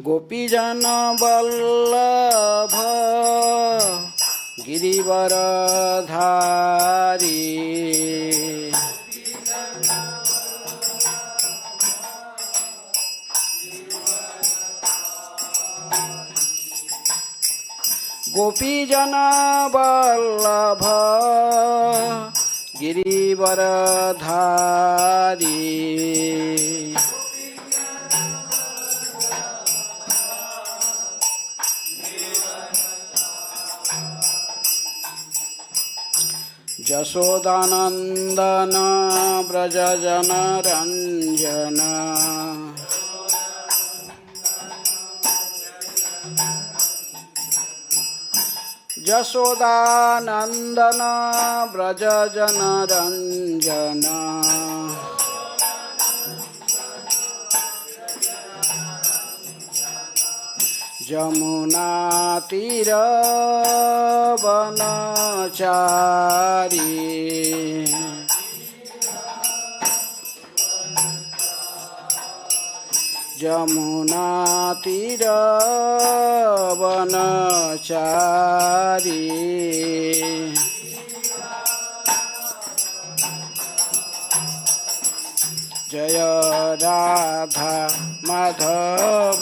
गोपीजन वल्लभ गिरिवरधारी गोपीजन वल्लभ गिरिवरधारी यशोदानंदन व्रजजन रंजन यशोदानंदन व्रजजन रंजन यमुना तीर वनचारी यमुना तीर वनचारी जय राधा माधव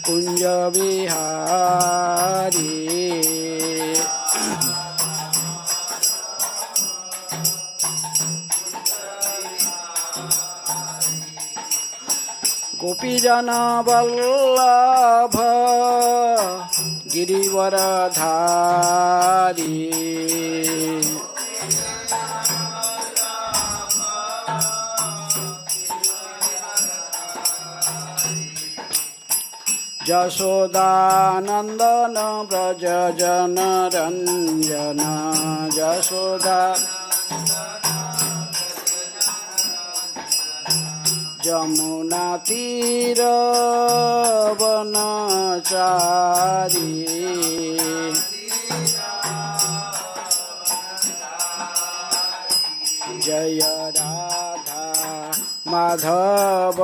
कुंज विहारी गोपीजन वल्लभ गिरिवरधारी यशोदानंदन व्रजजन रंजन यशोदा यमुना तीर वनचारी जय राधा माधव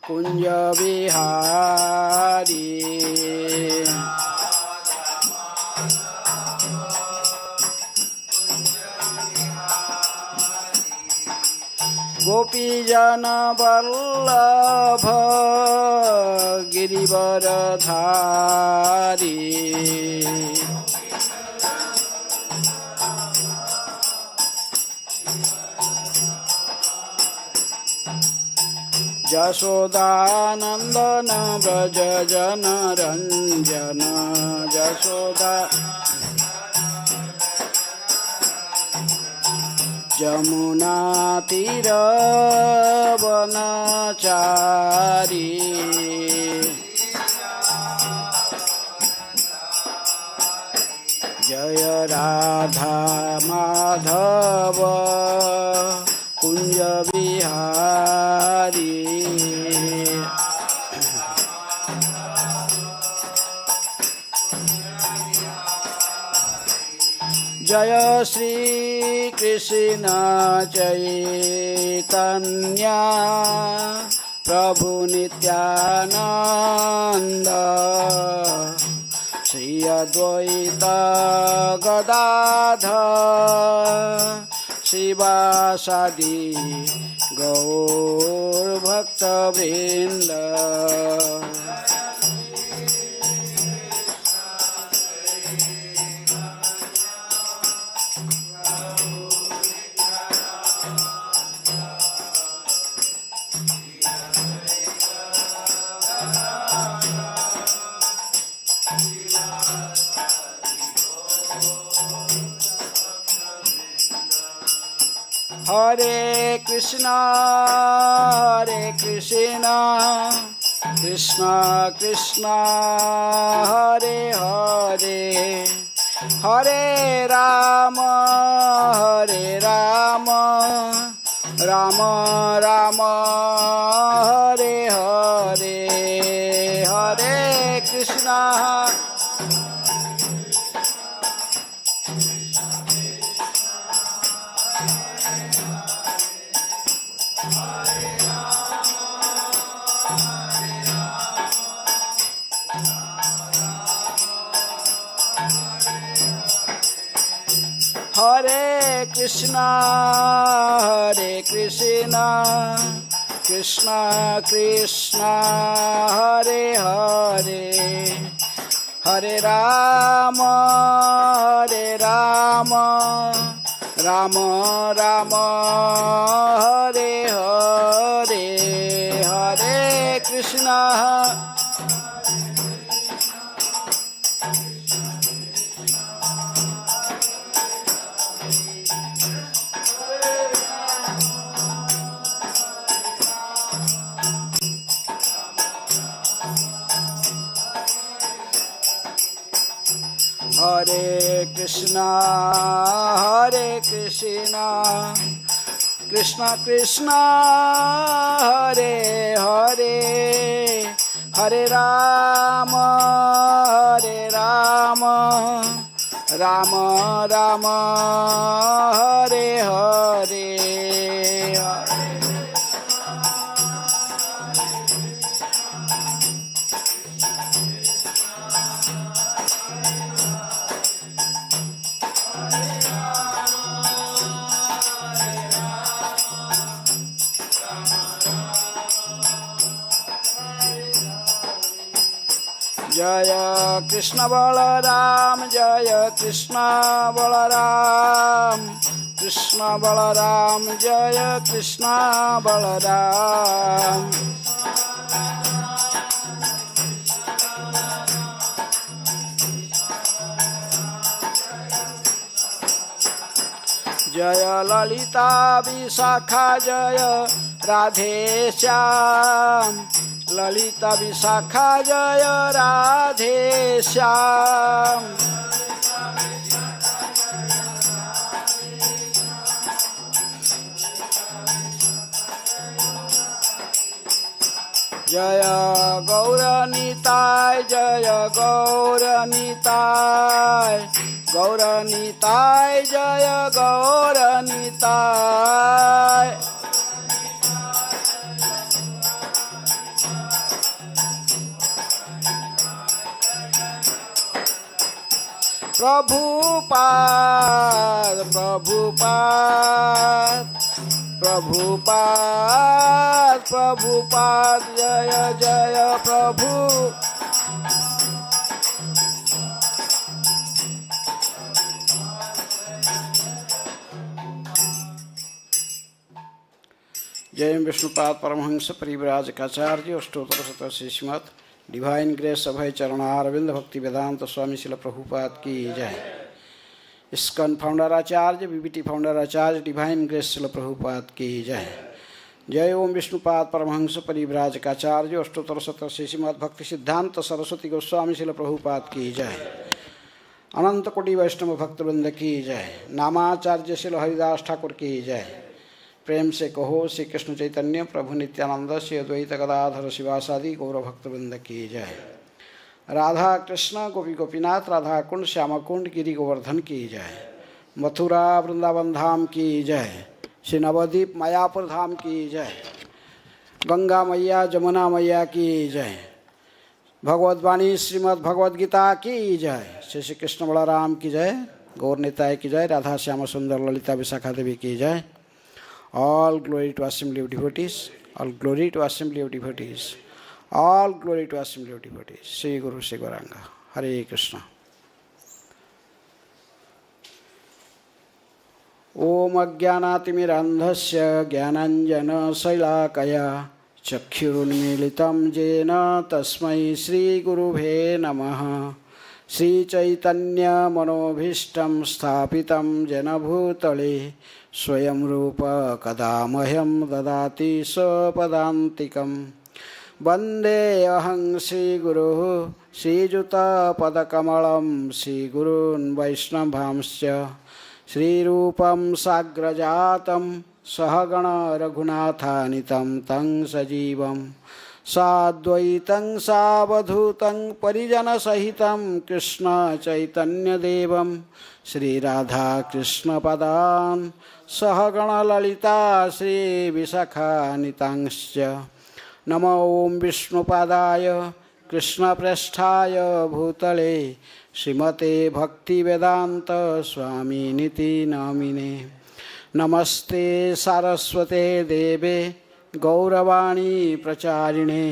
कुंज विहारी गोपीजन वल्लभ गिरिवरधारी यशोदानंदन व्रजजन रंजन यशोदा यमुना तीर वनचारी जय राधा माधव कुंज विहारी जय श्री कृष्ण चैतन्य प्रभु नित्यानंद श्री अद्वैत गदाधर शिवासादि गौर भक्तवृंद हरे Krishna Krishna Krishna Hare Hare Hare Ram Ram Ram Hare Hare Hare Krishna Hare Krishna Krishna Krishna Hare Hare Hare Rama Rama Rama Hare Hare Hare Krishna Hare Krishna Krishna Krishna Hare Hare Hare Rama Rama Rama Hare Hare Jaya Krishna Balaram Jaya Krishna Balaram Krishna Balaram Jaya Krishna Balaram Jaya Lalita Vishakha Jaya Radhe Shyam Lalita Vishakha Jaya Radhe Shyam Jaya Gauranitai Jaya Gauranitai Gauranitai Jaya Gauranitai Prabhupada Jaya Jaya Prabhu जय Vishnupad Paramhans परिव्राज काचार्य अष्टोत्तर शतस्य Shrimad divine grace अभय चरणारविंद भक्ति वेदांत स्वामी शिल प्रभुपाद की जय। ISKCON founder आचार्य BBT founder आचार्य divine grace शिल प्रभुपाद की जय। जय ओम विष्णुपाद परमहंस परिव्राज काचार्य अष्टोत्तर शतस्य श्रीमद् भक्ति सिद्धांत सरस्वती गोस्वामी शिल प्रभुपाद की जय। अनंत कोटि वैष्णव भक्तवृंद की जय। नामाचार्य शिल हरिदास ठाकुर की जय। प्रेम से कहो श्री कृष्ण चैतन्य प्रभु नित्यानंद श्री अद्वैत गदाधर शिवासादि गौर भक्तवृंद की जय। राधा कृष्ण गोपी गोपीनाथ राधा कुंड श्यामा कुंड गिरि गोवर्धन की जय। मथुरा वृंदावन धाम की जय। श्री नवद्वीप मायापुर धाम की जय। गंगा मैया जमुना मैया की जय। भगवद्वाणी श्रीमद् भगवद गीता की जय। श्री श्री कृष्ण बलराम की जय। गौर निताय की जय। राधा श्याम सुंदर ललिता विशाखा देवी की जय। All glory to assembly of devotees. All glory to assembly of devotees. All glory to assembly of devotees. Sri Guru Sri Gauranga. Hare Krishna. Om Ajnanaatimirandhasya Jnananjana Sailakaya Chakshurunmilitam Jena Tasmai Sri Gurubhe Namaha. Sri Chaitanya Manobhishtam Sthapitam Jena Bhutale Swayam Rupa Kadamahyam Dadati Sapadantikam Vande Aham Sri Guru Sri Juta Padakamalam Sri Gurun Vaishnavamsya Sri Rupam Sagrajatam Sahagana Raghunathanitam Tang Sajivam Sadvaitam Savadhutam Parijana Sahitam Krishna Chaitanya Devam Sri Radha Krishna Padan Sahagana Lalita Sri Visakha Nitangsya Namo Om Vishnu Padaya Krishna Prasthaya Bhutale श्रीमते भक्तिवेदांत स्वामी निति नामिने। नमस्ते सारस्वते देवे गौरवाणी प्रचारिणे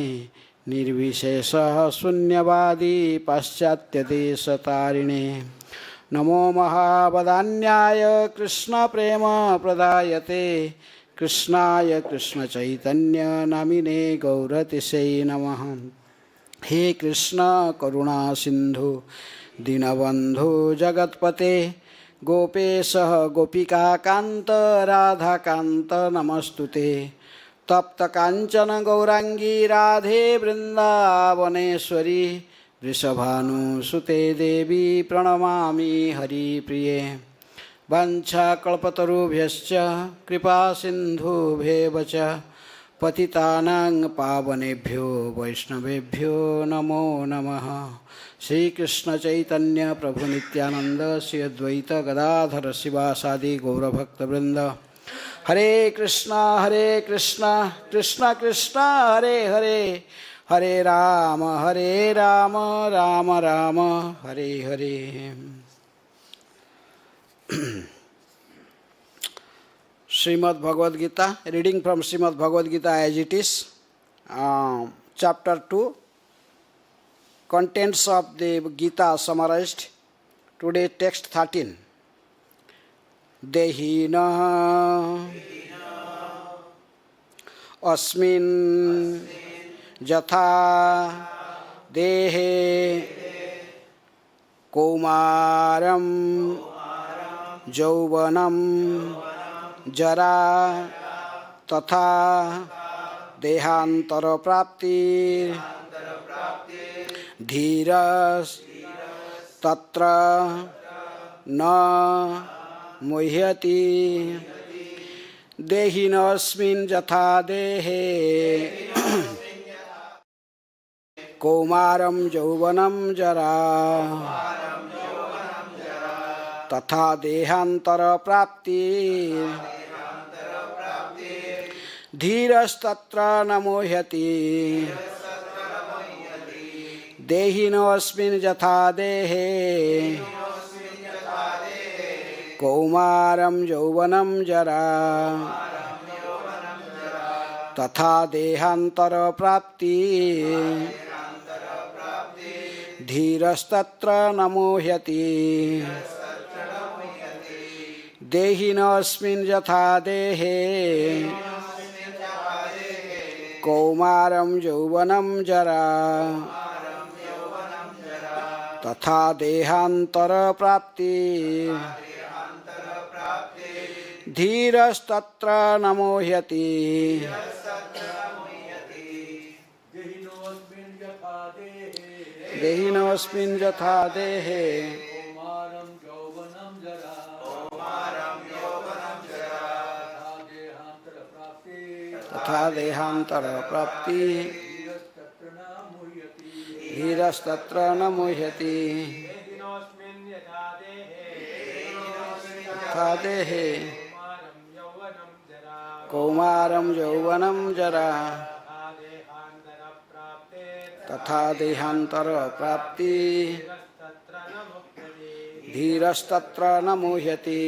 निर्विशेष शून्यवादी पाश्चात्यदेशतारिणे। नमो महावदान्याय कृष्ण प्रेम प्रदायते कृष्णाय कृष्ण चैतन्य नामिने गौरतिसे नमः। हे कृष्ण करुणा सिंधु दीनबंधु जगत्पते गोपेश गोपिका कांत राधा कांत नमस्तुते। तप्त कांचन गौरांगी राधे वृंदावनेश्वरी वृषभानुसुते देवी प्रणमामि हरिप्रिये। वाञ्छाकल्पतरुभ्यश्च कृपा सिन्धुभ्येव च पतितानां पावनेभ्यो वैष्णवेभ्यो नमो नमः। श्री कृष्ण चैतन्य प्रभु नित्यानंद श्री अद्वैत गदाधर शिवासादि गौरभक्तवृंद। हरे कृष्णा कृष्ण कृष्ण हरे हरे, हरे Ram Ram Ram Hare Hare. Srimad Bhagavad Gita, reading from Srimad Bhagavad Gita as it is, chapter 2, contents of the Gita summarized. Today text 13. Dehinaḥ asmin yathā dehe kaumāraṁ yauvanam jarā tathā dehāntara-prāptir dhīras tatra na muhyati dehino smin yathā dehe kaumāraṁ yauvanam jarā tathā dehāntara-prāptir dhīras tatra na muhyati dehino asmin yathā dehe kaumāraṁ yauvanam jarā tathā dehāntara-prāptir dhīras tatra na muhyati dehino asmin yathā dehe kaumāraṁ yauvanam jarā tathā dehāntara-prāptir dhīras tatra na muhyati dehino asmin yathā dehe tathā dehāntara-prāptir dhīras tatra na muhyati tathā dehe kaumāraṁ yauvanam jarā tathā dehāntara-prāptir dhīras tatra na muhyati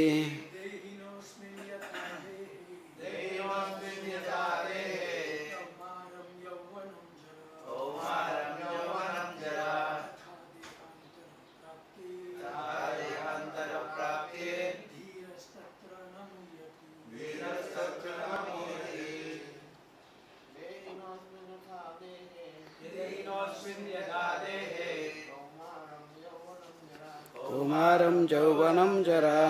kaumāraṁ yauvanam jarā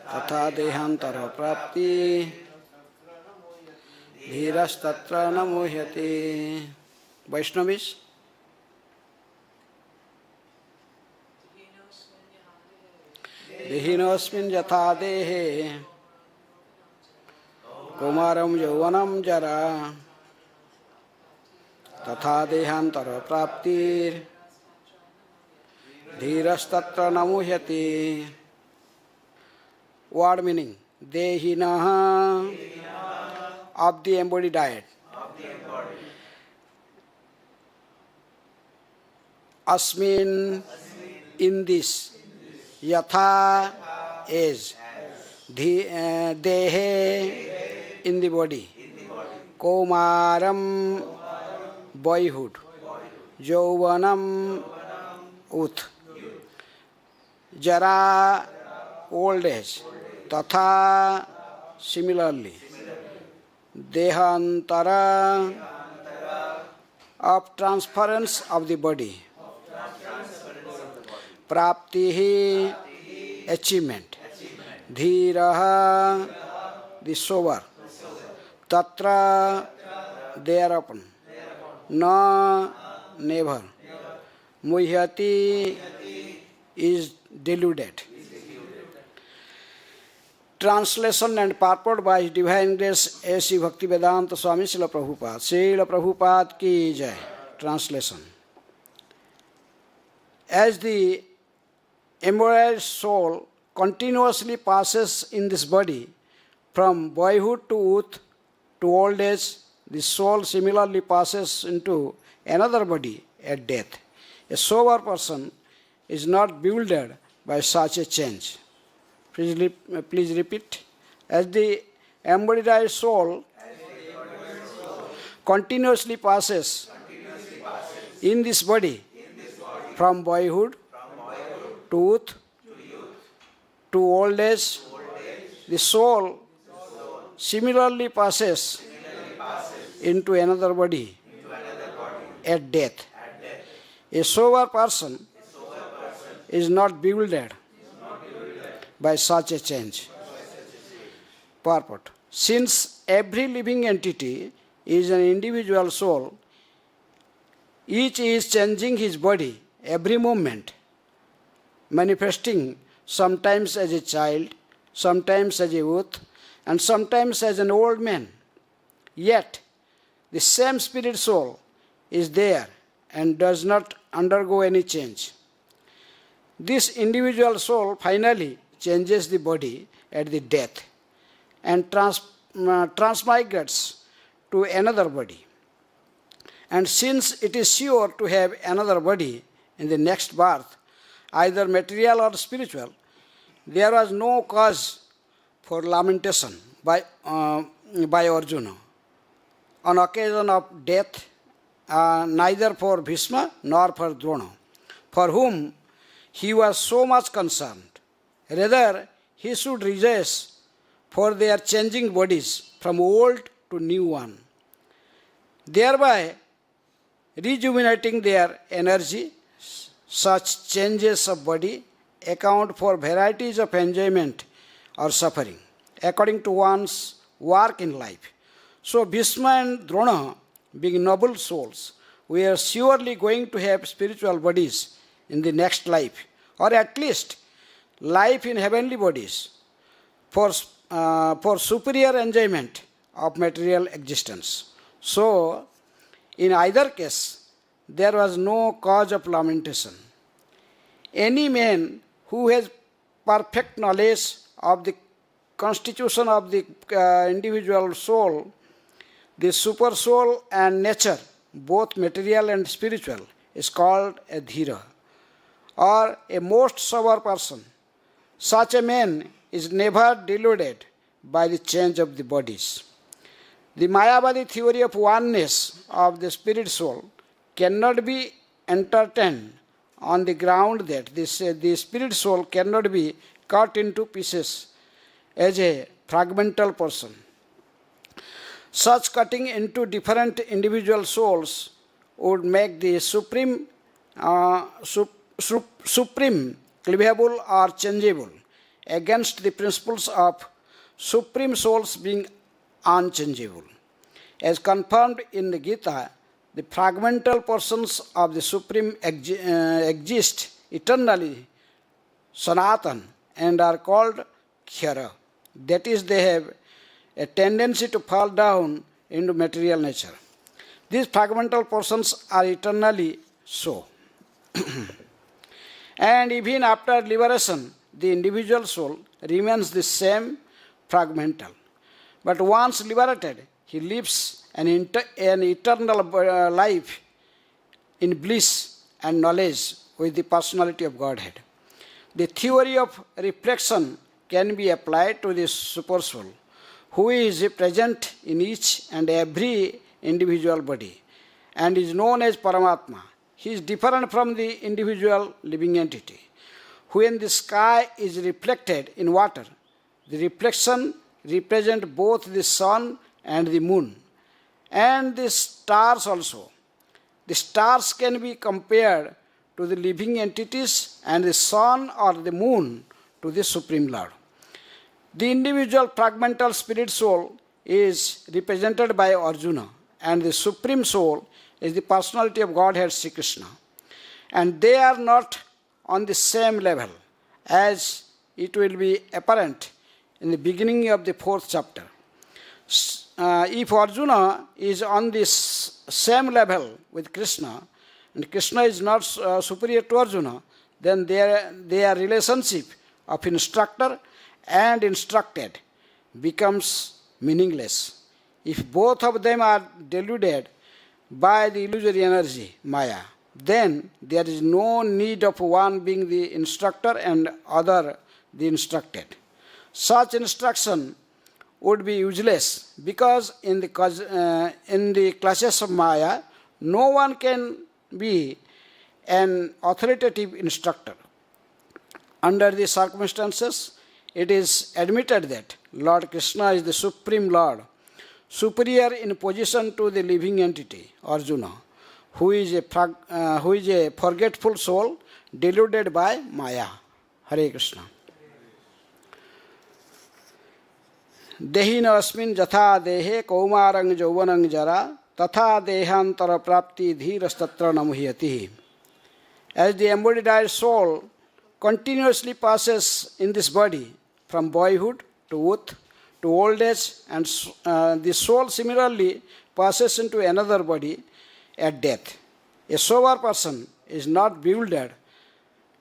tathā dehāntara-prāptir dhīras tatra na muhyati. Vaishnavis, dehino asmin yathā dehe kaumāraṁ yauvanam jarā tathā dehāntara-prāptir dhīras tatra na muhyati. Word meaning: dehinaḥ, of the embodied diet. asmin, in this, yathā, as, dehe, in the body, kaumāraṁ, boyhood, yauvanam, youth, jarā, old age, tathā, similarly, dehāntara, of transference of the body, prāptiḥ, achievement, dhīraḥ, the sober, tatra, thereupon, na, never, muhyati, is deluded. Translation and purport by His Divine Grace A.C. Bhaktivedanta Swami Srila Prabhupada. Srila Prabhupada ki jai. Translation. As the embodied soul continuously passes in this body from boyhood to youth to old age, the soul similarly passes into another body at death. A sober person is not bewildered by such a change. Please repeat. As the embodied soul continuously passes in this body from boyhood to youth to old age, the soul similarly passes into another body at death. A sober person is not bewildered by such a change. Purport. Since every living entity is an individual soul, each is changing his body every moment, manifesting sometimes as a child, sometimes as a youth, and sometimes as an old man. Yet, the same spirit soul is there and does not undergo any change. This individual soul finally changes the body at the death and transmigrates to another body. And since it is sure to have another body in the next birth, either material or spiritual, there was no cause for lamentation by Arjuna on occasion of death, neither for Bhīṣma nor for Droṇa, for whom he was so much concerned. Rather, he should rejoice for their changing bodies from old to new one, thereby rejuvenating their energy. Such changes of body account for varieties of enjoyment or suffering, according to one's work in life. So Bhīṣma and Droṇa, being noble souls, we are surely going to have spiritual bodies in the next life, or at least life in heavenly bodies, for superior enjoyment of material existence. So, in either case, there was no cause of lamentation. Any man who has perfect knowledge of the constitution of the individual soul, the super soul and nature, both material and spiritual, is called a dhīra, or a most sober person. Such a man is never deluded by the change of the bodies. The Mayavadi theory of oneness of the spirit soul cannot be entertained on the ground that the spirit soul cannot be cut into pieces as a fragmental person. Such cutting into different individual souls would make the supreme cleavable or changeable, against the principles of supreme souls being unchangeable. As confirmed in the Gita, the fragmental portions of the supreme exist eternally, sanatan, and are called khyara. That is, they have a tendency to fall down into material nature. These fragmental portions are eternally so. And even after liberation, the individual soul remains the same fragmental. But once liberated, he lives an eternal life in bliss and knowledge with the personality of Godhead. The theory of reflection can be applied to the super soul, who is present in each and every individual body and is known as Paramatma. He is different from the individual living entity. When the sky is reflected in water, the reflection represents both the sun and the moon, and the stars also. The stars can be compared to the living entities and the sun or the moon to the Supreme Lord. The individual fragmental spirit soul is represented by Arjuna, and the Supreme Soul is the personality of Godhead Sri Krishna. And they are not on the same level, as it will be apparent in the beginning of the 4th chapter. If Arjuna is on this same level with Krishna, and Krishna is not superior to Arjuna, then their relationship of instructor and instructed becomes meaningless. If both of them are deluded by the illusory energy, Maya, then there is no need of one being the instructor and other the instructed. Such instruction would be useless, because in the classes of Maya, no one can be an authoritative instructor. Under these circumstances, it is admitted that Lord Krishna is the Supreme Lord, superior in position to the living entity, Arjuna, who is a forgetful soul deluded by Maya. Hare Krishna. Dehino asmin yathā dehe kaumāraṁ yauvanam jarā tathā dehāntara-prāptir dhīras tatra muhyati. As the embodied soul continuously passes in this body from boyhood to youth to old age, and the soul similarly passes into another body at death. A sober person is not bewildered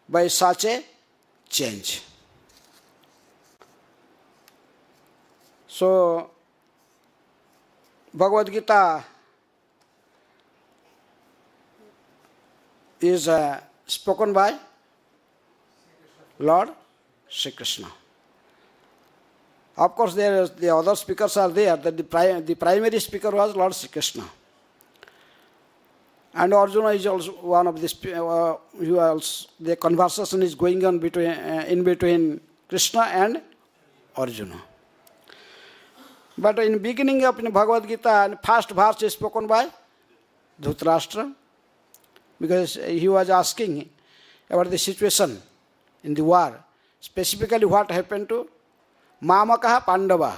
by such a change. So, Bhagavad Gita is spoken by Lord Sri Krishna. Of course, the other speakers are there. That the primary speaker was Lord Sri Krishna. And Arjuna is also one of these. The conversation is going on in between Krishna and Arjuna. But in beginning of Bhagavad Gita, first verse is spoken by Dhritarashtra, because he was asking about the situation in the war, specifically what happened to Mamakaha Pandava,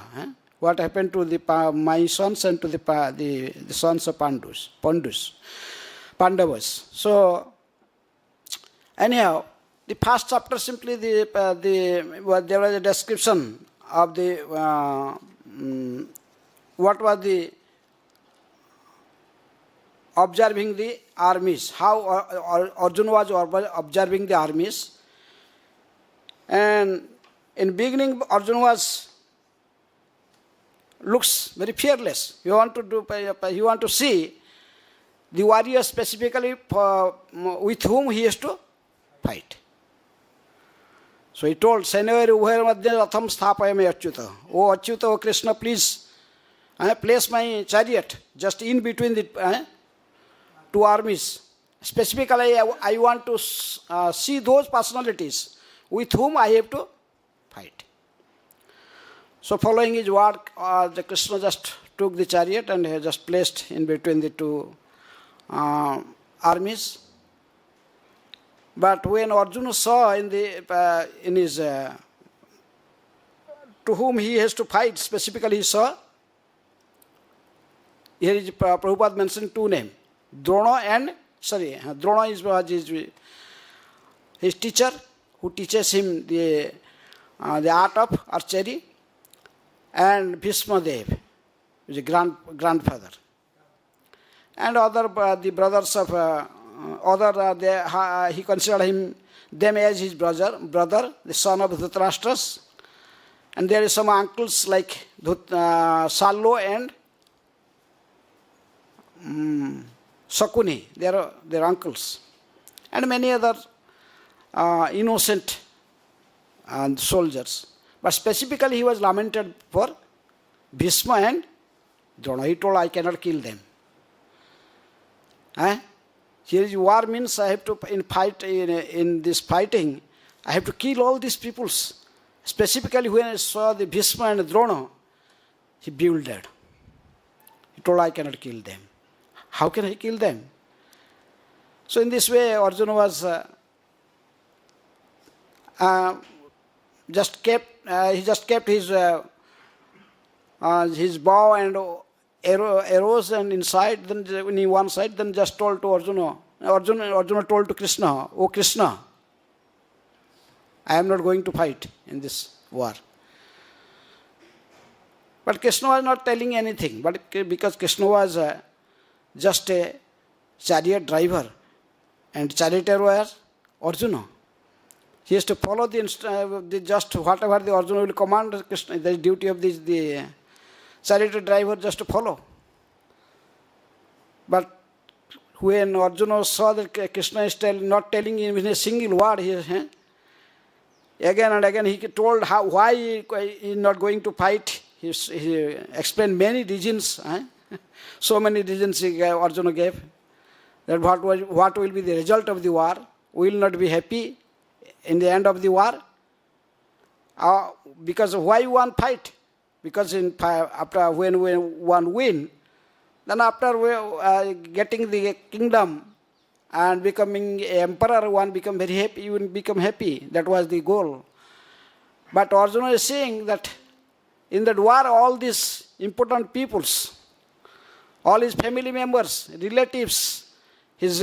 what happened to my sons and to the sons of Pandavas. So, anyhow, the first chapter simply there was a description of the what was the observing the armies, how Arjuna was observing the armies, and in beginning Arjuna looks very fearless. You want to see the warrior specifically with whom he has to fight. So he told, Senayari Uhair Madhya Ratham Sthapayame Achyuta. Oh Achyuta, oh Krishna, please place my chariot just in between the two armies. Specifically, I want to see those personalities with whom I have to fight. So following his word, the Krishna just took the chariot and he just placed in between the two armies. But when Arjuna saw in his to whom he has to fight, specifically he saw, here is Prabhupada mentioned two names, Drona is his teacher, who teaches him the art of archery, and Bhīṣma Dev, is a grandfather, and the brothers of he considered them as his brother, the son of Dhritarashtra, and there is some uncles like Sallo and Sakuni. They are uncles. and many other innocent soldiers. But specifically he was lamented for Bhīṣma and Droṇa. He told, I cannot kill them. Here is war means I have to, in this fighting, I have to kill all these peoples. Specifically when I saw the Bhīṣma and Droṇa, he bewildered. He told, I cannot kill them. How can I kill them? So in this way, Arjuna was he just kept his bow and arrows and inside, then in one side, then just told to Arjuna. Arjuna told to Krishna, "Oh Krishna, I am not going to fight in this war." But Krishna was not telling anything, but because Krishna was just a chariot driver and charioteer was Arjuna. He has to follow just whatever the Arjuna will command Krishna. The duty of the chariot driver just to follow. But when Arjuna saw that Krishna is not telling him in a single word, again and again he told why he is not going to fight. He explained many reasons. So many reasons Arjuna gave. That what will be the result of the war? We will not be happy in the end of the war. Because why one fight? Because after when one win, then after getting the kingdom and becoming emperor, one become very happy. You will become happy. That was the goal. But Arjuna is saying that in that war, all these important peoples, all his family members, relatives, his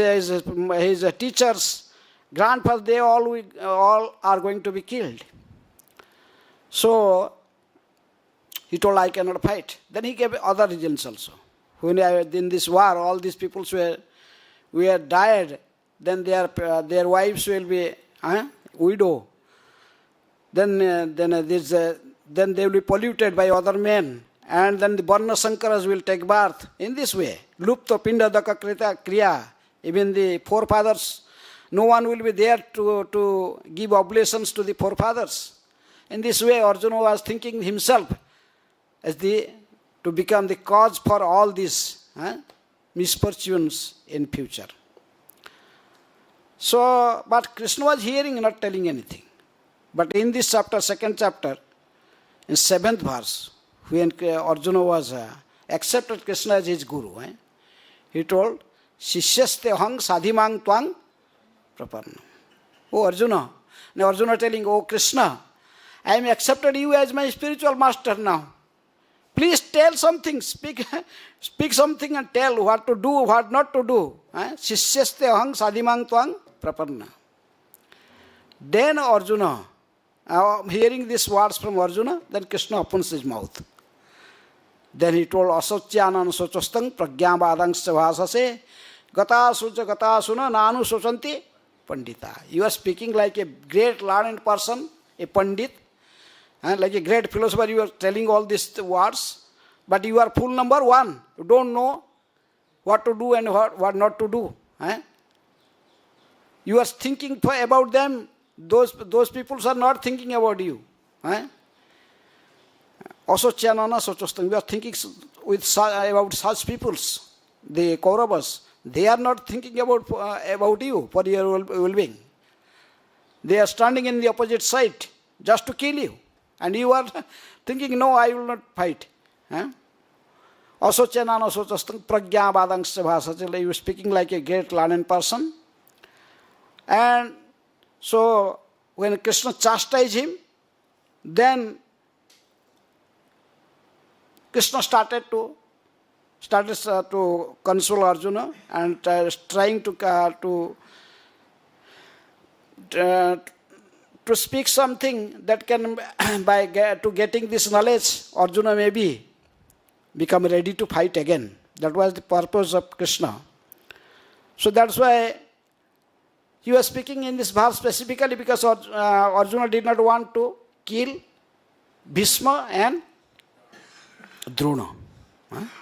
teachers, grandfathers, they all are going to be killed. So he told, I cannot fight. Then he gave other reasons also. When in this war, all these people were died, then their wives will be widow. Then they will be polluted by other men. And then the Varna Sankaras will take birth in this way. Lupta pindadaka krita kriya. Even the forefathers, no one will be there to give oblations to the forefathers. In this way, Arjuna was thinking himself as to become the cause for all these misfortunes in future. So, but Krishna was hearing, not telling anything. But in this chapter, second chapter, in 7th verse, when Arjuna was accepted Krishna as his guru, he told, Shishyaste hang sadhimang twang praparna. Oh Arjuna. Now Arjuna telling, oh Krishna, I am accepted you as my spiritual master now. Please tell something, speak something and tell what to do, what not to do. Shishyaste hang sadhimang twang praparna. Then Arjuna, hearing these words from Arjuna, then Krishna opens his mouth. Then he told, Asocyanan sochostang pragyāvādang savāsase gata suna nanu sochanti pandita. You are speaking like a great learned person, a pandit, and like a great philosopher. You are telling all these words, but you are fool number one. You don't know what to do and what not to do. You are thinking about them. Those people are not thinking about you. Also, Chanana Sochostang, we are thinking about such peoples, the Kauravas. They are not thinking about you for your well-being. They are standing in the opposite side just to kill you. And you are thinking, no, I will not fight. Also, Chanana Sochostang, Pragyāvādang Savāsachala, you are speaking like a great learned person. And so, when Krishna chastised him, then Krishna started to console Arjuna and trying to speak something that can, to getting this knowledge, Arjuna maybe become ready to fight again. That was the purpose of Krishna. So that's why he was speaking in this verse specifically because Arjuna did not want to kill Bhīṣma and Droṇa.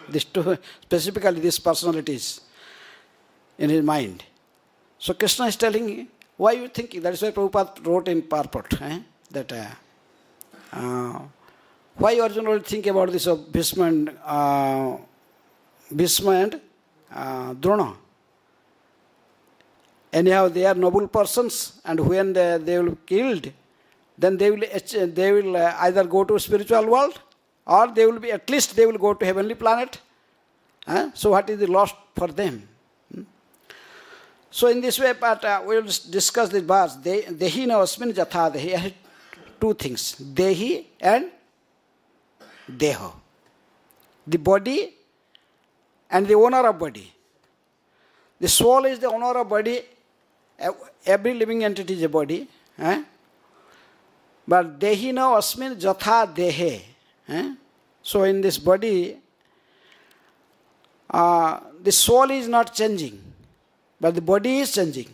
These two, specifically these personalities in his mind. So Krishna is telling, why you thinking? That is why Prabhupada wrote in Purport that why Arjuna will think about this of Bhīṣma and Droṇa. Anyhow, they are noble persons, and when they will be killed, then they will either go to spiritual world, or they will be, at least they will go to heavenly planet. So what is the loss for them? So in this way, but we will discuss this verse. Dehino asmin yathā dehe. Two things, dehi and deho. The body and the owner of body. The soul is the owner of body. Every living entity is a body. But dehino asmin yathā dehe. So in this body, the soul is not changing, but the body is changing.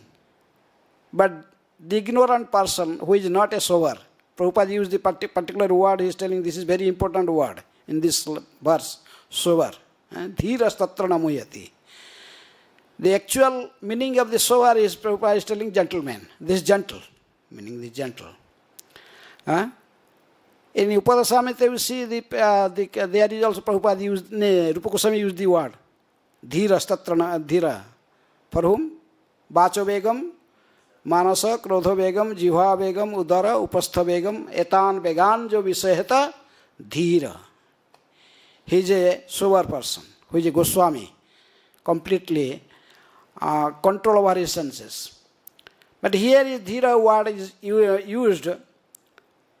But the ignorant person who is not a sower, Prabhupada used the particular word, he is telling this is very important word in this verse, sower. Dhīras tatra muhyati. The actual meaning of the sower is, Prabhupada is telling gentleman. This gentle, meaning the gentle. In Upadashamrita you see there is also Prabhupada used, Rupa Goswami used the word dhīras tatra dhīra. For whom? Vacho begam, manasa, krodho begam, jihva begam, udara, upastha begam, etan began jo visayata dhīra. He is a sober person, who is a Goswami, completely control over his senses. But here is dhīra word is used.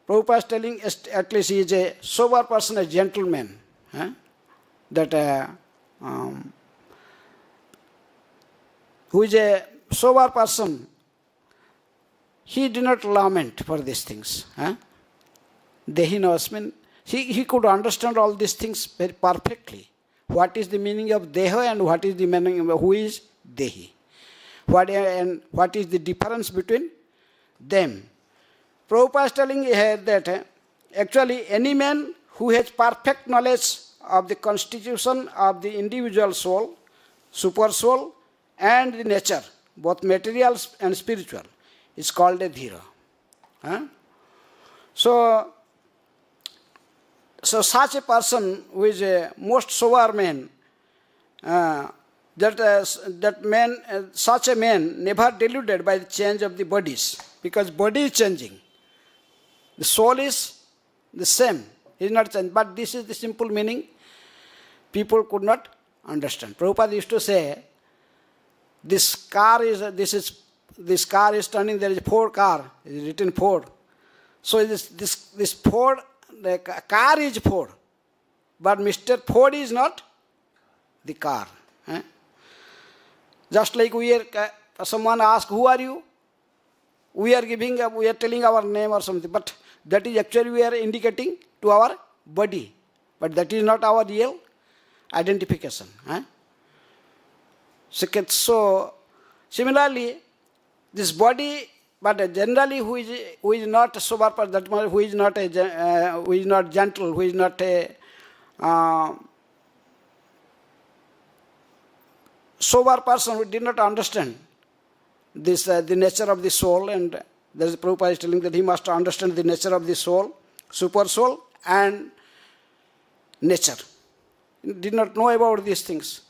Prabhupada is telling at least he is a sober person, a gentleman. That who is a sober person, he did not lament for these things. Dehino asmin. He could understand all these things very perfectly. What is the meaning of deha and what is the meaning of who is dehi? What is the difference between them? Prabhupada is telling here that actually any man who has perfect knowledge of the constitution of the individual soul, super soul, and the nature, both material and spiritual, is called a dhīra. So such a person who is a most sober man, such a man never deluded by the change of the bodies, because body is changing. The soul is the same, it is not changed. But this is the simple meaning people could not understand. Prabhupada used to say, this car is turning, there is Ford car, it is written Ford. So this Ford, the car is Ford, but Mr. Ford is not the car. Just like someone asks, who are you? We are telling our name or something, but that is actually we are indicating to our body, but that is not our real identification. So similarly, this body, but generally who is not a sober person, who is not gentle, who is not a sober person, who did not understand this the nature of the soul, and there is Prabhupada is telling that he must understand the nature of the soul, super soul, and nature. He did not know about these things.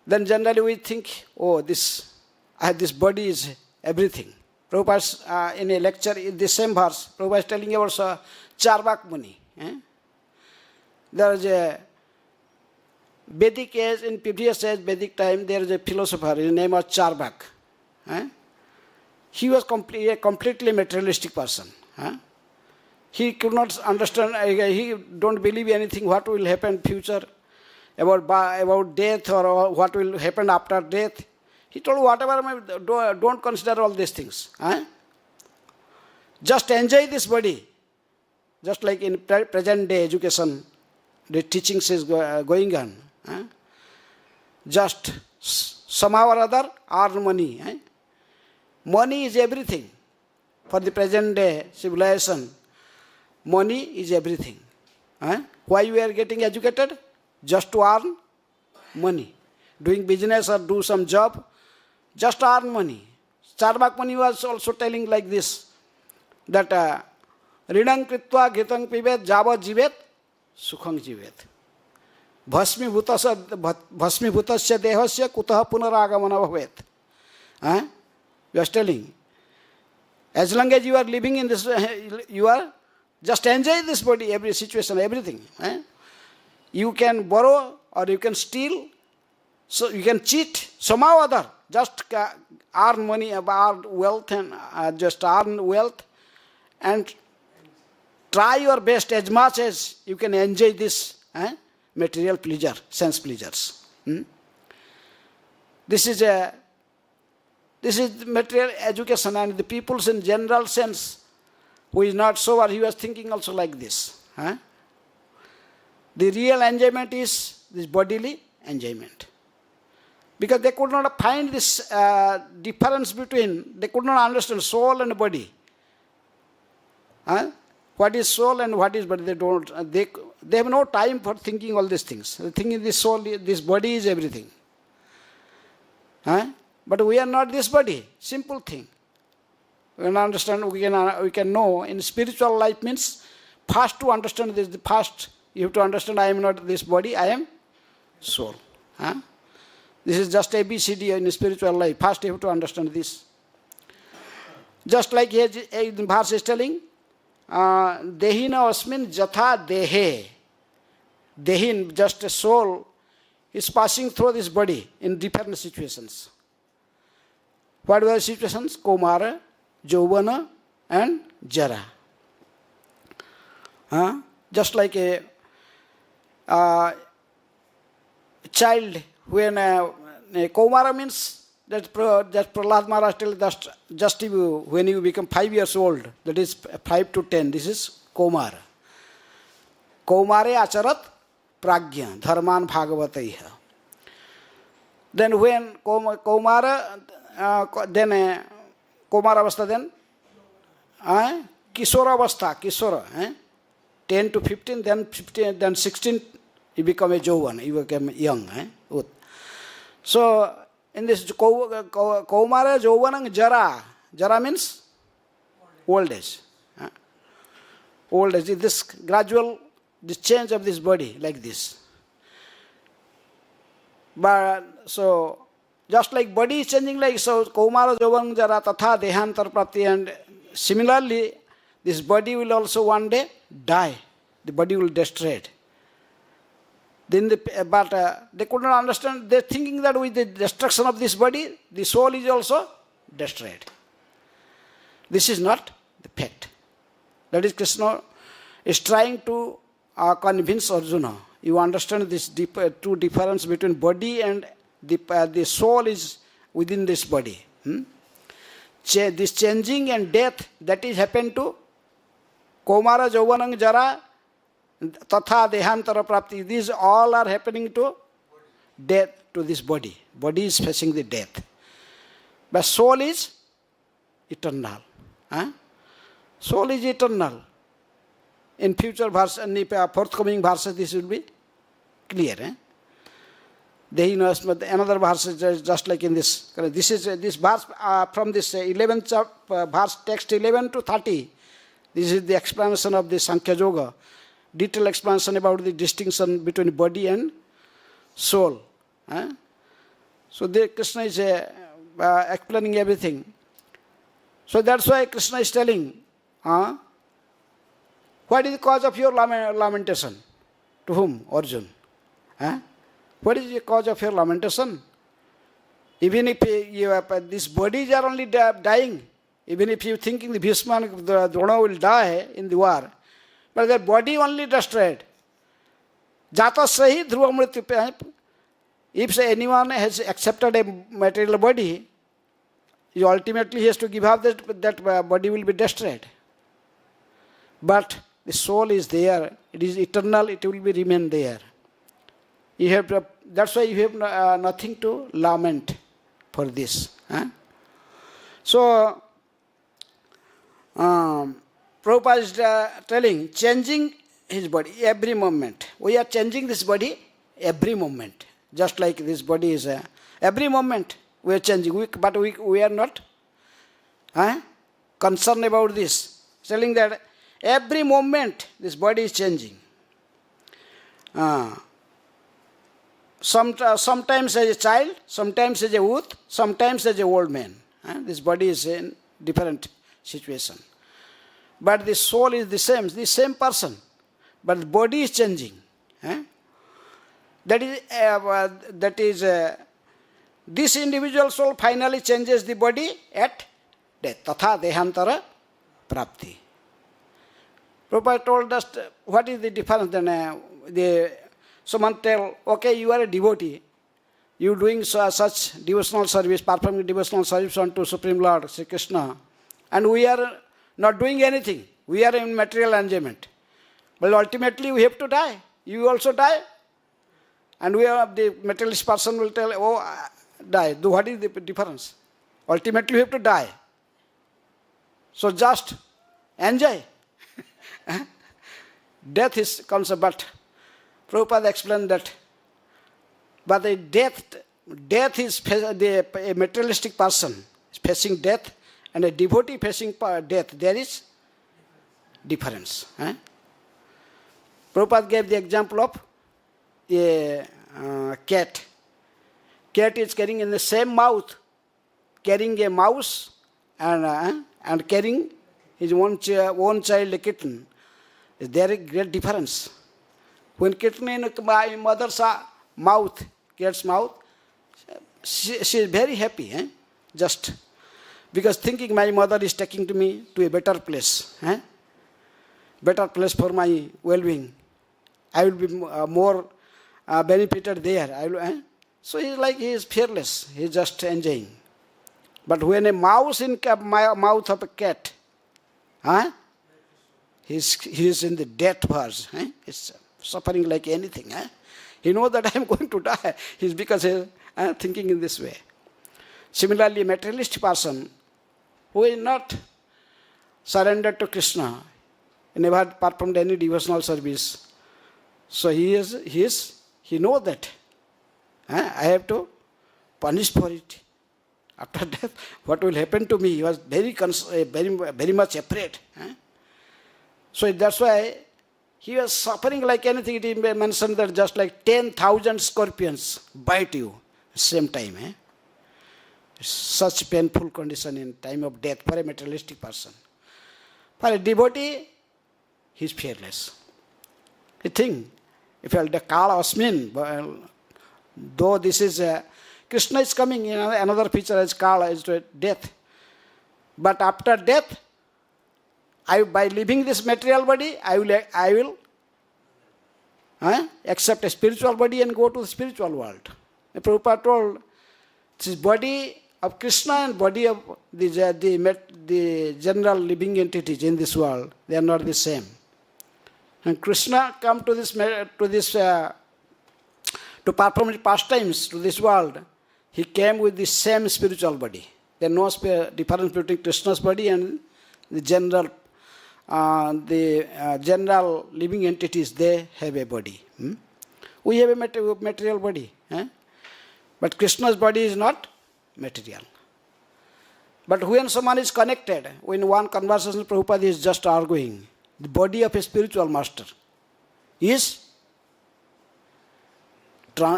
Then generally we think, oh, this body is everything. Prabhupada in a lecture in the same verse, Prabhupada is telling about Charvak Muni. There is a Vedic age, in previous age, Vedic time, there is a philosopher, his name was Charvak. He was a completely materialistic person. He could not understand, he don't believe anything, what will happen future, about death or what will happen after death. He told whatever, don't consider all these things. Just enjoy this body. Just like in present day education, the teachings is going on. Just somehow or other earn money. Money is everything. For the present day civilization, money is everything. Why we are getting educated? Just to earn money. Doing business or do some job, just earn money. Charvak Muni was also telling like this, that Rinang Kritva Gitang Pivet Java Jivet Sukhang Jivet. Bhasmi Bhutasya Dehasya Kutaha Punaragamana Bhavet. Just telling. As long as you are living in this, you are just enjoy this body, every situation, everything. You can borrow or you can steal, so you can cheat somehow or other. Just earn money, earn wealth, and just earn wealth, and try your best as much as you can enjoy this material pleasure, sense pleasures. This is material education, and the people's in general sense, who is not sober, he was thinking also like this. The real enjoyment is this bodily enjoyment. Because they could not find this difference between, they could not understand soul and body. What is soul and what is body? They have no time for thinking all these things. They think this soul, this body is everything. But we are not this body. Simple thing. We can understand, we can know. In spiritual life means, first to understand this, first you have to understand I am not this body, I am soul. This is just ABCD in spiritual life. First you have to understand this. Just like here the verse is telling, dehino asmin yathā dehe. Dehin, just a soul, is passing through this body in different situations. What were the situations? Kaumāraṁ, yauvanaṁ, and jarā. Just like a child, when kaumāraṁ means that Prahlad Maharaj tells just when you become 5 years old, that is 5 to 10, this is kaumāraṁ. Kaumāre acharat prāgya dharman bhagavataiha. Then when kaumāra, then kaumāravastha, then kisoravastha, kisora, 10 to 15, then 15, then 16, you become a yauvan, you become young. So in this kaumāra, yauvanam, jarā. Jarā means old age. Old age, this gradual, this change of this body, like this. But so, just like body is changing, like so, kaumāra, yauvanam, jarā, tathā, dehāntara-prāptir, and similarly, this body will also one day die. The body will destroy. Then but they could not understand. They are thinking that with the destruction of this body, the soul is also destroyed. This is not the fact. That is, Krishna is trying to convince Arjuna. You understand this true difference between body and the soul is within this body. This changing and death, that is happened to kaumāra, yauvanam, jarā, tathā, dehāntara-prāptir. These all are happening to death, to this body. Body is facing the death. But soul is eternal. Soul is eternal. In future verse, in forthcoming verses, this will be clear. Dehino, another verse is just like in this. This is this verse from this 11th verse, text 11 to 30. This is the explanation of the Sankhya Yoga. Detailed explanation about the distinction between body and soul. So Krishna is explaining everything. So that's why Krishna is telling, what is the cause of your lamentation? To whom? Arjuna. What is the cause of your lamentation? Even if this bodies are only dying, even if you thinking the Bhīṣma and Droṇa will die in the war, but their body only destroyed. Jata sahi dhruva mrityu. If anyone has accepted a material body, he ultimately has to give up that body will be destroyed. But the soul is there, it is eternal, it will be remain there. You have that's why you have nothing to lament for this. So, Prabhupada is telling, changing his body every moment. We are changing this body every moment. Just like this body is, every moment we are changing. But we are not concern about this, telling that every moment this body is changing. Sometimes as a child, sometimes as a youth, sometimes as a old man. This body is in different situation. But the soul is the same person. But the body is changing. That is this individual soul finally changes the body at death. Tathā dehāntara-prāptir. Prabhupada told us what is the difference. Then someone tell, okay, you are a devotee. You doing such devotional service, performing devotional service unto Supreme Lord Sri Krishna, and we are not doing anything. We are in material enjoyment. But ultimately we have to die. You also die. And the materialist person will tell, oh, die. What is the difference? Ultimately we have to die. So just enjoy. Death is concept, but Prabhupada explained that. But the death is a materialistic person is facing death, and a devotee facing death. There is difference. Prabhupada gave the example of a cat. Cat is carrying in the same mouth, carrying a mouse and carrying his own child, a kitten. There is great difference. When kitten in my mother's mouth, cat's mouth, she is very happy. Just because thinking my mother is taking me to a better place. Better place for my well-being. I will be more benefited there. So he is fearless. He is just enjoying. But when a mouse in my mouth of a cat, he is in the death verse. He's suffering like anything. He knows that I am going to die. He's because he is thinking in this way. Similarly, a materialist person who is not surrendered to Krishna, never performed any devotional service. So he knows that I have to punish for it. After death, what will happen to me? He was very much afraid. So that's why he was suffering like anything. It is mentioned that just like 10,000 scorpions bite you at the same time. It's such painful condition in time of death for a materialistic person. For a devotee, he is fearless. He thinks, if I will call asmin, though this is Krishna is coming, another feature is called as death. But after death, by leaving this material body, I will accept a spiritual body and go to the spiritual world. The Prabhupada told, this body of Krishna and body of the general living entities in this world, they are not the same. And Krishna come to perform his pastimes to this world. He came with the same spiritual body. There is no difference between Krishna's body and the general living entities. They have a body. We have a material body. But Krishna's body is not material. But when someone is connected, in one conversation Prabhupada is just arguing, the body of a spiritual master is,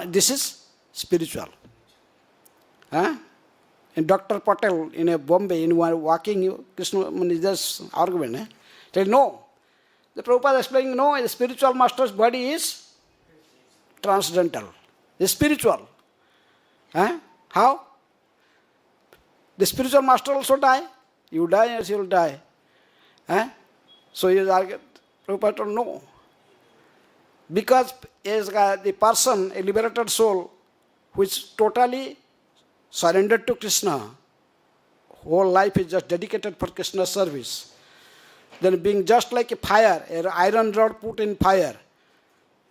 this is spiritual. And Dr. Patel in Bombay, in one walking, Krishna is just argument. Say, no. The Prabhupada explaining, no, the spiritual master's body is transcendental. It's spiritual. How? The spiritual master also die. You die, yes, he will die. So he is arguing, Prabhupada told, no. Because is the person, a liberated soul, which totally surrendered to Krishna, whole life is just dedicated for Krishna's service. Then being just like a fire, an iron rod put in fire.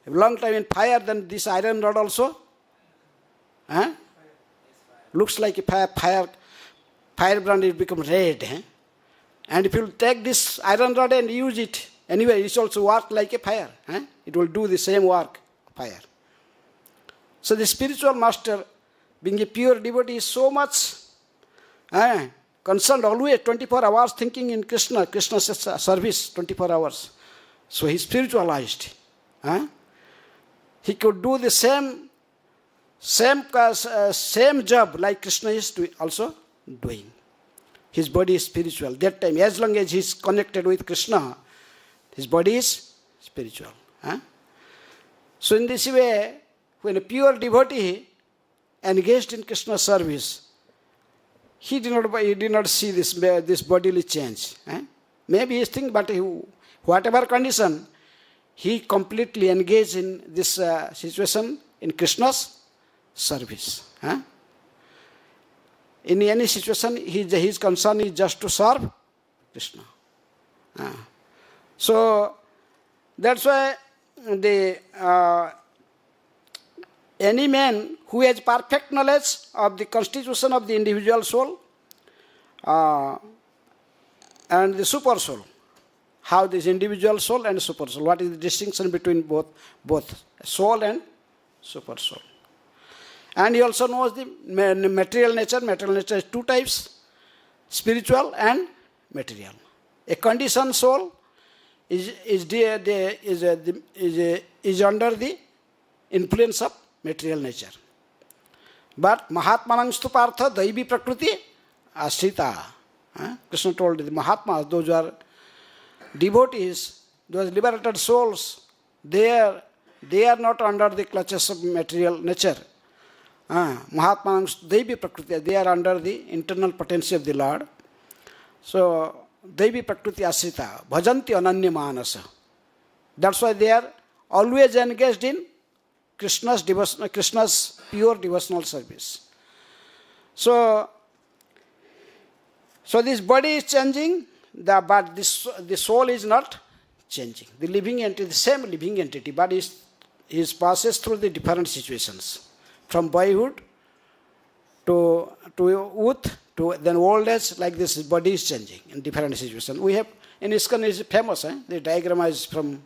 A long time in fire, then this iron rod also looks like a firebrand, it becomes red. And if you take this iron rod and use it, anyway, it also works like a fire. It will do the same work, fire. So the spiritual master, being a pure devotee, is so much concerned always 24 hours thinking in Krishna's service, 24 hours. So he spiritualized. He could do the same job like Krishna is also doing. His body is spiritual. That time, as long as he is connected with Krishna, his body is spiritual. So in this way, when a pure devotee engaged in Krishna's service, he did not see this bodily change. Maybe he thinks, but whatever condition, he completely engaged in this situation in Krishna's service. In any situation, his concern is just to serve Krishna. So that's why any man who has perfect knowledge of the constitution of the individual soul and the super soul, how this individual soul and super soul, what is the distinction between both soul and super soul. And he also knows the material nature. Material nature is two types, spiritual and material. A conditioned soul is under the influence of material nature. But Mahatmanaṁ stu partha daivi prakriti ashrita. Krishna told the Mahatmas, those who are devotees, those liberated souls, they are not under the clutches of material nature. Mahatmanaṁ stu daivi prakriti, they are under the internal potency of the Lord. So daivi prakriti ashrita, bhajanti ananya manasa. That's why they are always engaged in Krishna's pure devotional service. So this body is changing, but the soul is not changing. The living entity, the same living entity, but is passes through the different situations, from boyhood to youth to then old age. Like this, body is changing in different situations. We have in ISKCON is famous. The diagram is from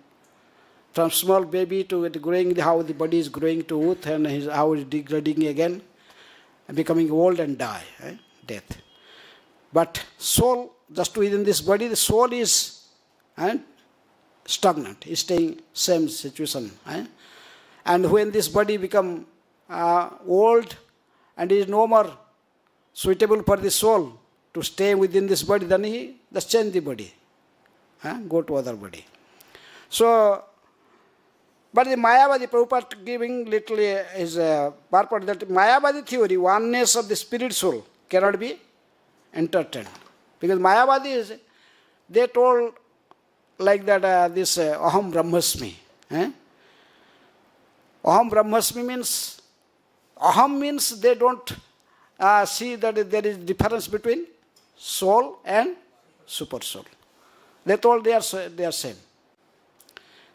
small baby to growing, how the body is growing to youth and how it is degrading again, and becoming old and die, death. But soul, just within this body, the soul is stagnant, is staying same situation. And when this body become old and is no more suitable for the soul to stay within this body, then he just change the body, go to other body. So, but the Mayavadi, Prabhupada giving little is a purport that Mayavadi theory, oneness of the spirit soul, cannot be entertained. Because Mayavadi is, they told like that this Aham Brahmasmi. Aham Brahmasmi means, Aham means they don't see that there is difference between soul and super soul. They told they are same.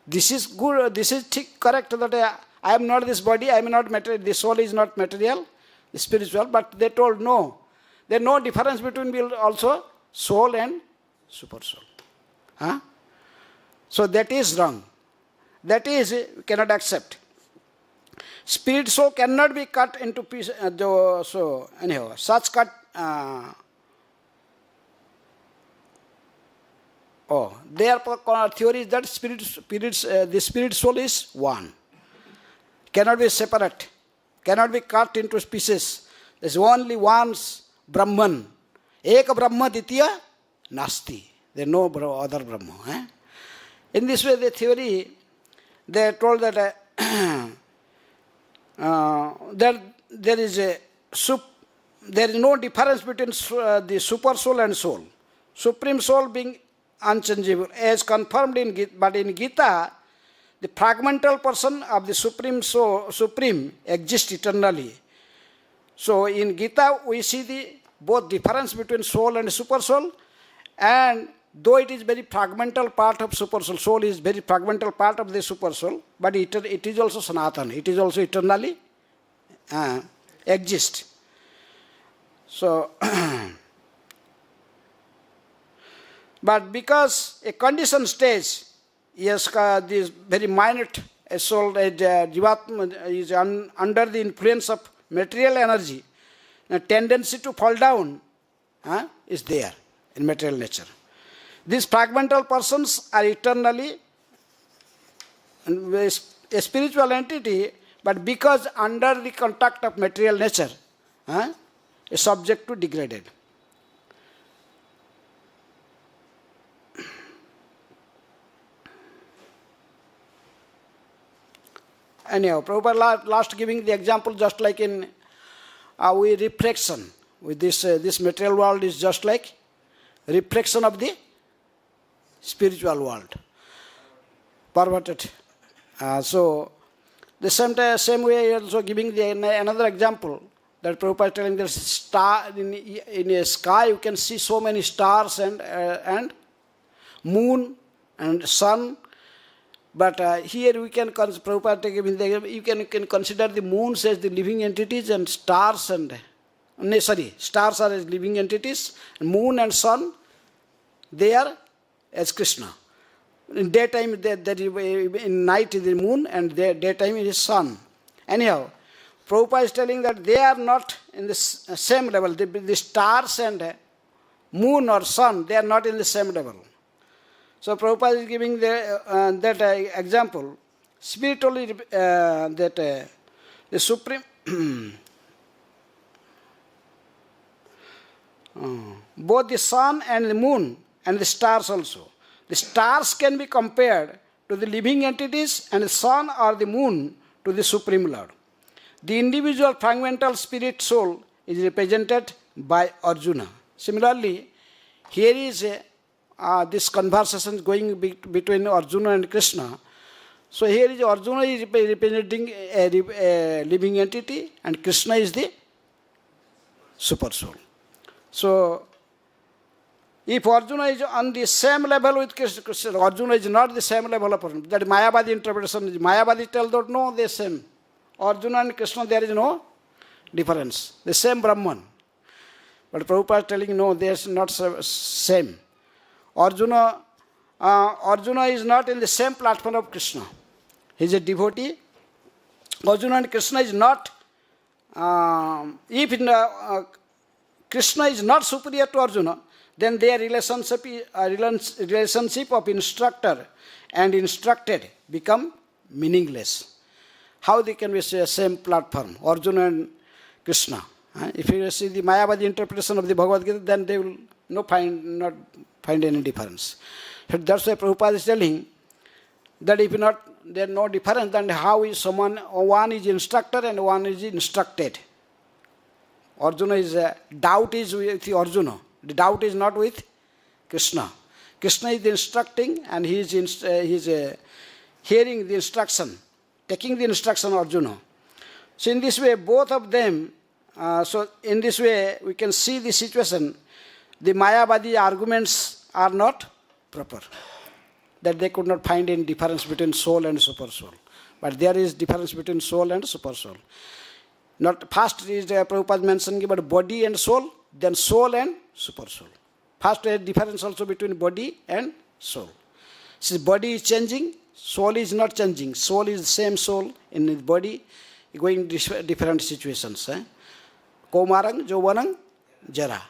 This is good, this is correct that I am not this body, I am not material, the soul is not material, spiritual, but they told no. There is no difference between also soul and super soul. So that is wrong. That is, we cannot accept. Spirit soul cannot be cut into pieces. So anyhow, such cut. Their theory is that the spirit soul is one. Cannot be separate. Cannot be cut into pieces. There is only one Brahman. Eka Brahma Ditya Nasti. There is no other Brahma. In this way, the theory, they told that there is no difference between the super soul and soul. Supreme soul being unchangeable, as confirmed in Gita, but in Gita, the fragmental person of the supreme exists eternally. So in Gita, we see the both difference between soul and super soul, and though it is very fragmental part of super soul, soul is very fragmental part of the super soul, but it is also Sanatana, it is also eternally exist. So, but because a conditioned stage, yes, this very minute soul jivatma is under the influence of material energy, a tendency to fall down, is there in material nature. These fragmental persons are eternally a spiritual entity, but because under the contact of material nature, is subject to degraded. Anyhow, Prabhupada last giving the example just like in we reflection. With this material world is just like reflection of the spiritual world. Perverted. So, the same way also giving another example that Prabhupada is telling that star in a sky you can see so many stars and moon and sun. But here we can, Prabhupada you can consider the moons as the living entities and stars stars are as living entities, and moon and sun, they are as Krishna. In daytime, in night is the moon, and daytime is the sun. Anyhow, Prabhupada is telling that they are not in the same level. The stars and moon or sun, they are not in the same level. So Prabhupada is giving that example. Spiritually, the supreme, both the sun and the moon and the stars also. The stars can be compared to the living entities and the sun or the moon to the Supreme Lord. The individual fragmental spirit soul is represented by Arjuna. Similarly, here is this conversation going between Arjuna and Krishna. So here is Arjuna is representing a living entity and Krishna is the super soul. So if Arjuna is on the same level with Krishna, Arjuna is not the same level of Arjuna. That Mayavadi interpretation is Mayavadi tell that no, they same. Arjuna and Krishna there is no difference. The same Brahman. But Prabhupada is telling no, they are not same. Arjuna is not in the same platform of Krishna. He is a devotee. Arjuna and Krishna is not, Krishna is not superior to Arjuna, then their relationship of instructor and instructed become meaningless. How they can be the same platform, Arjuna and Krishna? If you see the Mayavadi interpretation of the Bhagavad Gita, then they will not find any difference. So that's why Prabhupada is telling that if there is no difference, then how is one is instructor and one is instructed? Doubt is with Arjuna. The doubt is not with Krishna. Krishna is instructing and he is hearing the instruction, taking the instruction of Arjuna. So in this way, both of them, in this way we can see the situation. The Mayavadi arguments are not proper. That they could not find any difference between soul and super soul. But there is difference between soul and super soul. Not first is Prabhupada mentioning about body and soul, then soul and super soul. First there is difference also between body and soul. Since body is changing, soul is not changing. Soul is the same soul in the body, going different situations. Kaumāraṁ, yauvanam, jarā.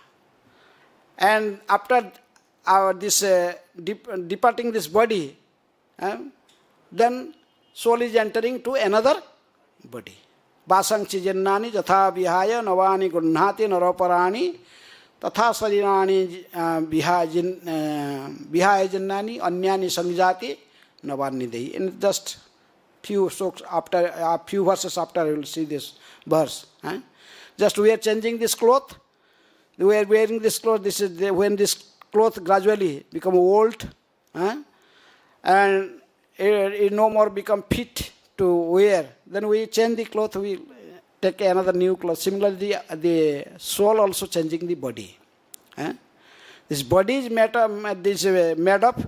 And after this departing this body, then soul is entering to another body. Vasang chijannani yathā vihāya navāni gunnhāti naroparāni tathā sarirāni vihāya jannani anyāni samjāti navāni dehi. In just few verses after you will see this verse. Just we are changing this cloth. We are wearing this cloth. This is when this cloth gradually become old, and it no more become fit to wear. Then we change the cloth. We take another new cloth. Similarly, the soul also changing the body. This body is made of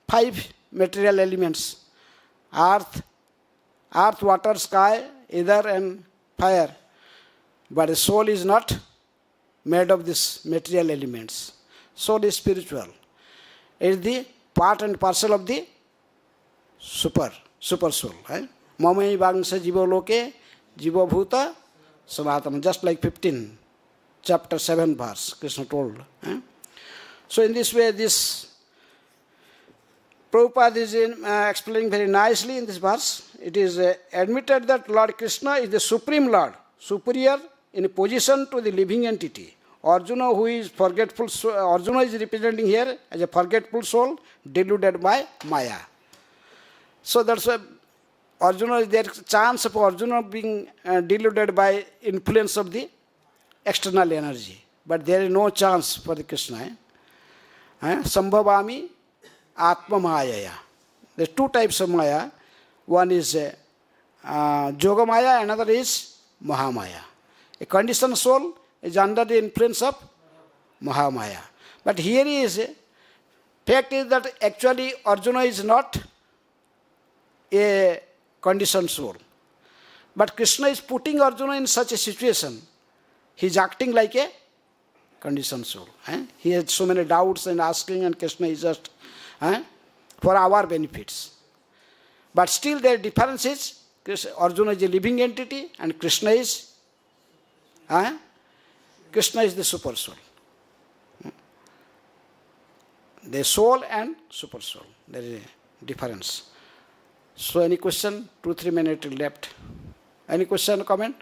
5 material elements: earth, water, sky, ether, and fire. But the soul is not made of these material elements. Soul is spiritual. It is the part and parcel of the super soul. Mamai vangsa jiva loke jiva bhuta savatama. Just like 15 chapter 7 verse, Krishna told. So in this way, this Prabhupada is explaining very nicely in this verse. It is admitted that Lord Krishna is the Supreme Lord, superior in position to the living entity. Arjuna, who is forgetful, Arjuna is representing here as a forgetful soul, deluded by Maya. So that's why Arjuna, there is a chance of Arjuna being deluded by influence of the external energy. But there is no chance for the Krishna. Sambhavami Atma Mayaya. There are two types of Maya. One is Yoga Maya, another is Mahamaya. A conditioned soul is under the influence of Mahamaya. But here is, fact is that actually Arjuna is not a conditioned soul. But Krishna is putting Arjuna in such a situation. He is acting like a conditioned soul. He has so many doubts and asking, and Krishna is just for our benefits. But still their difference is, Arjuna is a living entity and Krishna is the super soul. The soul and super soul. There is a difference. So any question? 2-3 minutes left. Any question, comment?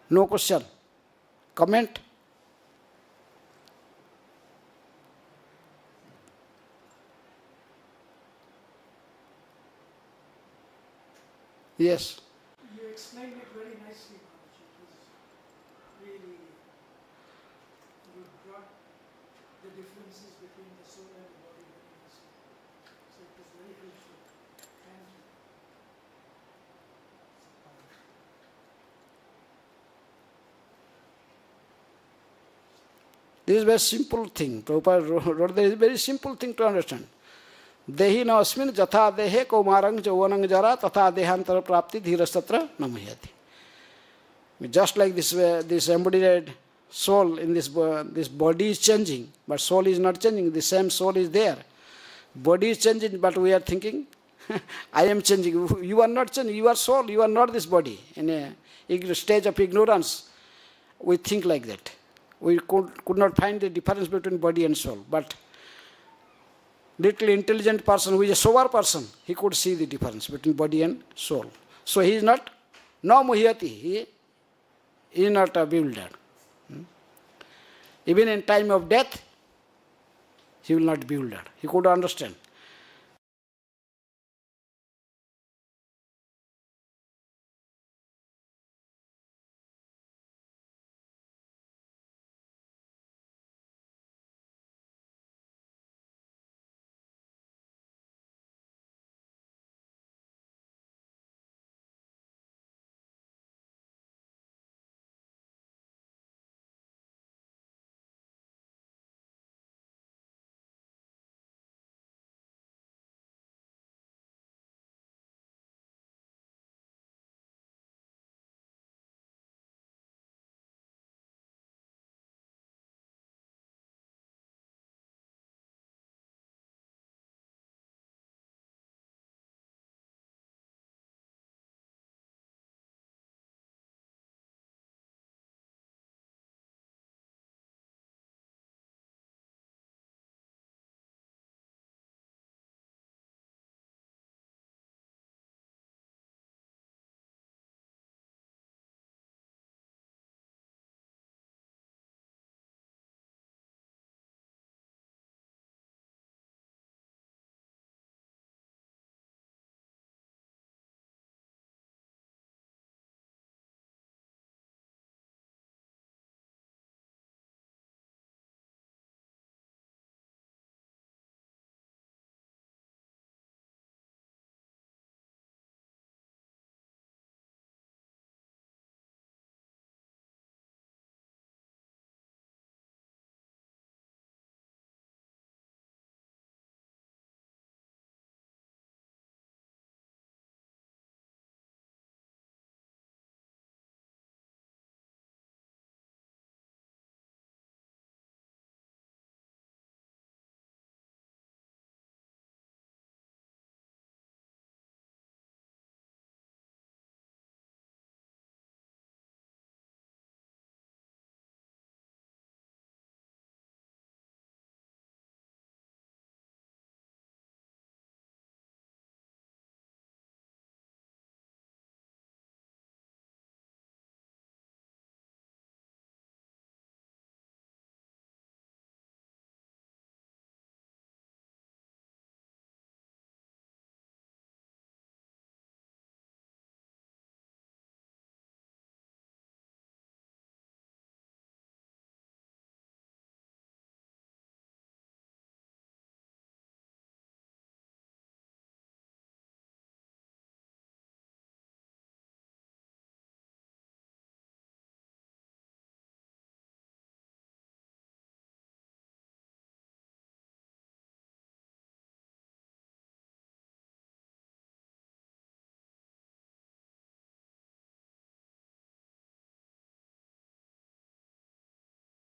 No question. Comment? Yes. You explained it very nicely, Maharaj. It was really, you brought the differences between the soul and the body very nicely. So it was very helpful. Thank you. This is a very simple thing. Prabhupada wrote there is a very simple thing to understand. Dehino asmin yathā dehe kaumāraṁ yauvanam jarā tathā dehāntara-prāptir dhīras tatra na muhyati. Just like this embodied soul in this body is changing, but soul is not changing. The same soul is there. Body is changing, but we are thinking, I am changing. You are not changing. You are soul. You are not this body. In a stage of ignorance, we think like that. We could not find the difference between body and soul. But little intelligent person who is a sober person, he could see the difference between body and soul. So he is not, no muhyati, he is not bewildered. Even in time of death, he will not be bewildered. He could understand.